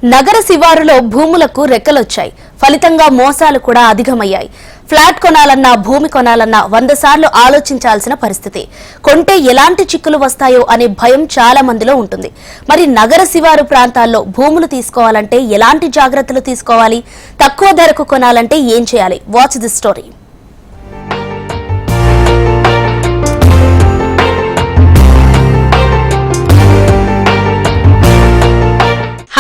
నగర శివారులో భూములకు రెక్కలొచ్చాయి. ఫలితంగా మోసాలు కూడా అధికమయ్యాయి. ఫ్లాట్ కొనాలన్నా భూమి కొనాలన్నా 100 సార్లు ఆలోచించాల్సిన పరిస్థితి. కొంటే ఎలాంటి చిక్కులు వస్తాయో అనే భయం చాలా మందిలో ఉంటుంది. మరి నగర శివారు ప్రాంతాల్లో భూములు తీసుకోవాలంటే ఎలాంటి జాగ్రత్తలు తీసుకోవాలి? తక్కువ ధరకు కొనాలంటే ఏం చేయాలి? Watch this story.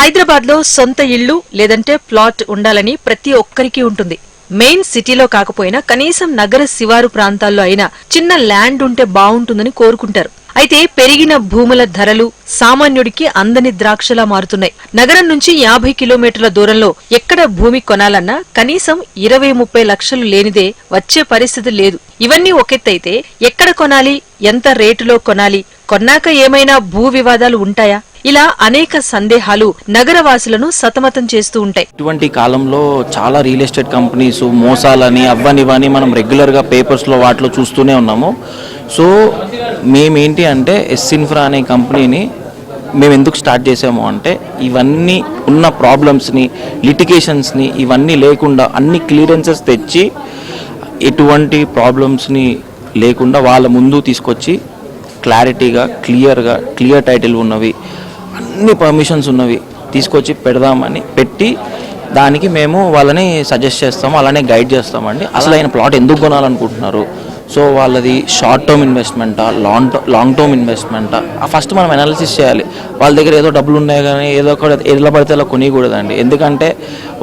హైదరాబాద్ లో సొంత ఇళ్లు లేదంటే ప్లాట్ ఉండాలని ప్రతి ఒక్కరికి ఉంటుంది. మెయిన్ సిటీలో కాకపోయినా కనీసం నగర శివారు ప్రాంతాల్లో అయినా చిన్న ల్యాండ్ ఉంటే బాగుంటుందని కోరుకుంటారు. అయితే పెరిగిన భూముల ధరలు సామాన్యుడికి అందని ద్రాక్షలా మారుతున్నాయి. నగరం నుంచి 50 కిలోమీటర్ల దూరంలో ఎక్కడ భూమి కొనాలన్నా కనీసం 20-30 లక్షలు లేనిదే వచ్చే పరిస్థితి లేదు. ఇవన్నీ ఒకెత్తైతే ఎక్కడ కొనాలి, ఎంత రేటులో కొనాలి, కొన్నాక ఏమైనా భూ వివాదాలు ఉంటాయా? ఇలా అనేక సందేహాలు నగరవాసులను సతమతం చేస్తూ ఉంటాయి. ఇటువంటి కాలంలో చాలా రియల్ ఎస్టేట్ కంపెనీస్ మోసాలని అవ్వనివని మనం రెగ్యులర్గా పేపర్స్లో వాటిలో చూస్తూనే ఉన్నాము. సో మేమేంటి అంటే ఎస్ఇన్ఫ్రా అనే కంపెనీని మేము ఎందుకు స్టార్ట్ చేసాము అంటే ఇవన్నీ ఉన్న ప్రాబ్లమ్స్ని, లిటిగేషన్స్ని ఇవన్నీ లేకుండా అన్ని క్లియరెన్సెస్ తెచ్చి ఎటువంటి ప్రాబ్లమ్స్ని లేకుండా వాళ్ళ ముందు తీసుకొచ్చి క్లారిటీగా క్లియర్ టైటిల్ ఉన్నవి, అన్ని పర్మిషన్స్ ఉన్నవి తీసుకొచ్చి పెడదామని పెట్టి దానికి మేము వాళ్ళని సజెస్ట్ చేస్తాము, అలానే గైడ్ చేస్తామండి. అసలు ఆయన ప్లాట్ ఎందుకు కొనాలనుకుంటున్నారు, సో వాళ్ళది షార్ట్ టర్మ్ ఇన్వెస్ట్మెంటా, లాంగ్ టర్మ్ ఇన్వెస్ట్మెంటా, ఫస్ట్ మనం అనాలిసిస్ చేయాలి. వాళ్ళ దగ్గర ఏదో డబ్బులు ఉన్నాయి కానీ ఏదో ఒక ఎలా పడితే అలా కొనియకూడదండి. ఎందుకంటే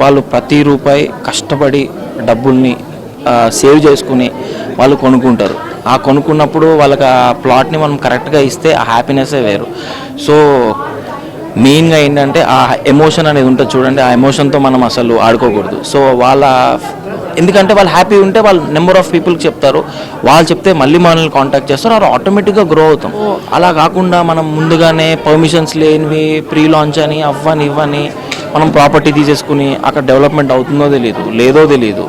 వాళ్ళు ప్రతి రూపాయి కష్టపడి డబ్బుల్ని సేవ్ చేసుకుని వాళ్ళు కొనుక్కుంటారు. ఆ కొనుక్కున్నప్పుడు వాళ్ళకి ఆ ప్లాట్ని మనం కరెక్ట్గా ఇస్తే ఆ హ్యాపీనెస్సే వేరు. సో మెయిన్గా ఏంటంటే ఆ ఎమోషన్ అనేది ఉంటుంది చూడండి, ఆ ఎమోషన్తో మనం అసలు ఆడుకోకూడదు. సో ఎందుకంటే వాళ్ళు హ్యాపీ ఉంటే వాళ్ళు నెంబర్ ఆఫ్ పీపుల్కి చెప్తారు, వాళ్ళు చెప్తే మళ్ళీ మనల్ని కాంటాక్ట్ చేస్తారు, అలా ఆటోమేటిక్గా గ్రో అవుతాం. అలా కాకుండా మనం ముందుగానే పర్మిషన్స్ లేనివి ప్రీ లాంచ్ అని అవ్వని ఇవ్వని మనం ప్రాపర్టీ తీసేసుకుని అక్కడ డెవలప్మెంట్ అవుతుందో లేదో తెలియదు.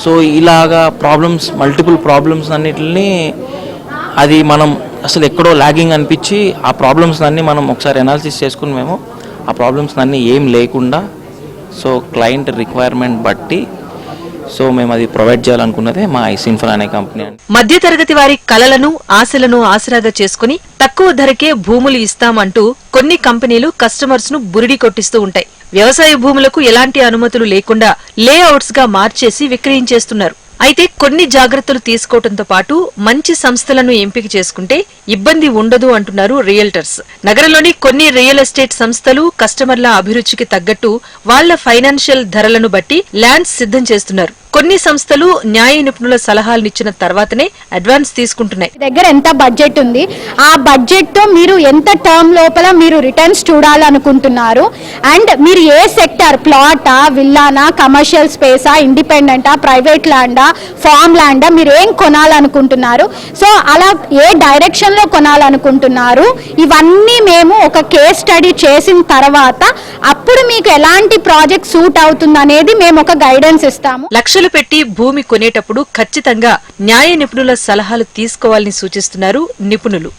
సో ఇలాగా మల్టిపుల్ ప్రాబ్లమ్స్ అన్నిటిని అది మనం అసలు ఎక్కడో లాగింగ్ అనిపించి ఆ ప్రాబ్లమ్స్ అన్నీ మనం ఒకసారి అనాలిసిస్ చేసుకుని మేము ఆ ప్రాబ్లమ్స్ అన్నీ ఏం లేకుండా సో క్లయింట్ రిక్వైర్మెంట్ బట్టి సో మేము అది ప్రొవైడ్ చేయాలనుకున్నదే మా ఎస్ఇన్ఫ్రా అనే కంపెనీ. మధ్యతరగతి వారి కలలను ఆశలను ఆసరాగా చేసుకుని తక్కువ ధరకే భూములు ఇస్తామంటూ కొన్ని కంపెనీలు కస్టమర్స్ ను బురిడి కొట్టిస్తూ ఉంటాయి. వ్యవసాయ భూములకు ఎలాంటి అనుమతులు లేకుండా లేఅవుట్స్ గా మార్చేసి విక్రయించేస్తున్నారు. అయితే కొన్ని జాగ్రత్తలు తీసుకోవడంతో పాటు మంచి సంస్థలను ఎంపిక చేసుకుంటే ఇబ్బంది ఉండదు అంటున్నారు రియల్టర్స్. నగరంలోని కొన్ని రియల్ ఎస్టేట్ సంస్థలు కస్టమర్ల అభిరుచికి తగ్గట్టు వాళ్ల ఫైనాన్షియల్ ధరలను బట్టి ల్యాండ్స్ సిద్ధం చేస్తున్నారు. కొన్ని సంస్థలు న్యాయ నిపుణుల సలహాలనిచ్చిన తర్వాతనే అడ్వాన్స్ తీసుకుంటున్నాయి. దగ్గర ఎంత బడ్జెట్ ఉంది, ఆ బడ్జెట్ తో మీరు ఎంత టర్మ్ లోపల మీరు రిటర్న్స్ చూడాలనుకుంటున్నారు, అండ్ మీరు ఏ సెక్టర్, ప్లాటా, విల్లానా, కమర్షియల్ స్పేసా, ఇండిపెండెంటా, ప్రైవేట్ ల్యాండా, ఫార్మ్ ల్యాండా, మీరు ఏం కొనాలనుకుంటున్నారు, సో అలా ఏ డైరెక్షన్ లో కొనాలనుకుంటున్నారు, ఇవన్నీ మేము ఒక కేస్ స్టడీ చేసిన తర్వాత అప్పుడు మీకు ఎలాంటి ప్రాజెక్ట్ సూట్ అవుతుంది అనేది మేము ఒక గైడెన్స్ ఇస్తాము. లక్షలు పెట్టి భూమి కొనేటప్పుడు ఖచ్చితంగా న్యాయ నిపుణుల సలహాలు తీసుకోవాలని సూచిస్తున్నారు నిపుణులు.